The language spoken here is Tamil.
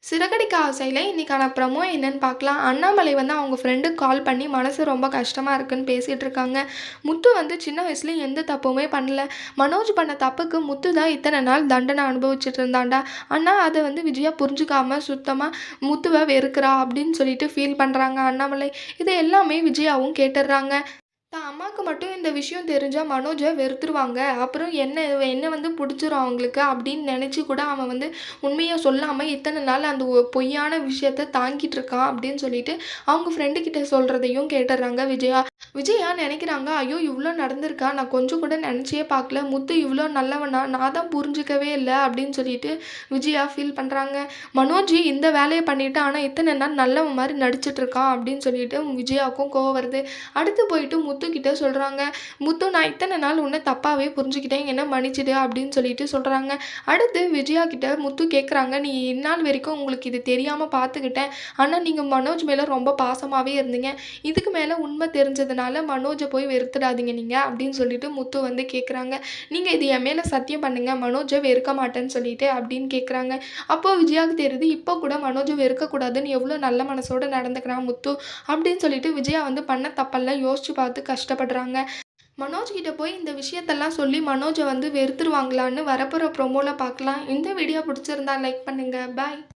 சிறகடிக்க ஆசையில இன்னைக்கான ப்ரமோ என்னன்னு பார்க்கலாம். அண்ணாமலை வந்து அவங்க ஃப்ரெண்டுக்கு கால் பண்ணி மனசு ரொம்ப கஷ்டமா இருக்குன்னு பேசிட்டு இருக்காங்க. முத்து வந்து சின்ன வயசுல எந்த தப்புமே பண்ணல. மனோஜ் பண்ண தப்புக்கு முத்து தான் இத்தனை நாள் தண்டனை அனுபவிச்சுட்டு இருந்தான்டா. ஆனா அத வந்து விஜயா புரிஞ்சுக்காம சுத்தமா முத்துவ வெறுக்கிறா அப்படின்னு சொல்லிட்டு ஃபீல் பண்றாங்க அண்ணாமலை. இத எல்லாமே விஜயாவும் கேட்டுர்றாங்க. தான் அம்மாக்கு மட்டும் இந்த விஷயம் தெரிஞ்சா மனோஜ வெறுத்துருவாங்க. அப்புறம் என்ன என்ன வந்து புடிச்சிரும் அவங்களுக்கு அப்படின்னு நெனச்சு கூட அவன் வந்து உண்மைய சொல்லாம இத்தன நாள் அந்த பொய்யான விஷயத்த தாங்கிட்டு இருக்கான் அப்படின்னு சொல்லிட்டு அவங்க ஃப்ரெண்டு கிட்ட சொல்றதையும் கேட்டுர்றாங்க விஜயா. விஜயா நெனைக்கிறாங்க, ஐயோ! இவ்ளோ நடந்திருக்கா? நான் கொஞ்சம் கூட நெனச்சே பார்க்கல. முத்து இவ்ளோ நல்லவனா? நான் தான் புரிஞ்சுக்கவே இல்ல அப்படின்னு சொல்லிட்டு விஜயா ஃபீல் பண்றாங்க. மனோஜ் இந்த வேலைய பண்ணிட்டு ஆனா இத்தன நாள் நல்லவன் மாரி நடிச்சுட்டு இருக்கான் அப்படின்னு சொல்லிட்டு விஜயாவுக்கும் கோவம் வருது. அடுத்து போயிட்டு முத்து கிட்ட சொல்றாங்க. "முத்து நான் இத்தன நாள் உன்ன தப்பாவே புரிஞ்சுக்கிட்டேன். என்ன மன்னிச்சிடு" அப்படின்னு சொல்லிட்டு சொல்றாங்க. அடுத்து விஜயா கிட்ட முத்து கேட்குறாங்க, "நீ இந்நாள் வரைக்கும் உங்களுக்கு இது தெரியாம பார்த்துக்கிட்டேன். ஆனா நீங்க மனோஜ் மேல ரொம்ப பாசமாவே இருந்தீங்க. இதுக்கு மேல உண்மை தெரிஞ்சதுனால மனோஜ போய் வெறுத்துடாதீங்க நீங்க" அப்படின்னு சொல்லிட்டு முத்து வந்து கேட்குறாங்க. "நீங்க இது என் மேல சத்தியம் பண்ணுங்க. மனோஜ வெறுக்க மாட்டேன்னு சொல்லிட்டு" அப்படின்னு கேட்குறாங்க. அப்போ விஜயாவுக்கு தெரியுது, இப்போ கூட மனோஜ வெறுக்கக்கூடாதுன்னு எவ்வளோ நல்ல மனசோட நடந்துக்கிறான் முத்து அப்படின்னு சொல்லிட்டு விஜயா வந்து பண்ண தப்பெல்லாம் யோசிச்சு பார்த்து கஷ்டப்படுறாங்க. மனோஜ் கிட்ட போய் இந்த விஷயத்தெல்லாம் சொல்லி மனோஜ வந்து வெறுத்துருவாங்களான்னு வரப்போற ப்ரோமோல பார்க்கலாம். இந்த வீடியோ பிடிச்சிருந்தா லைக் பண்ணுங்க. பாய்.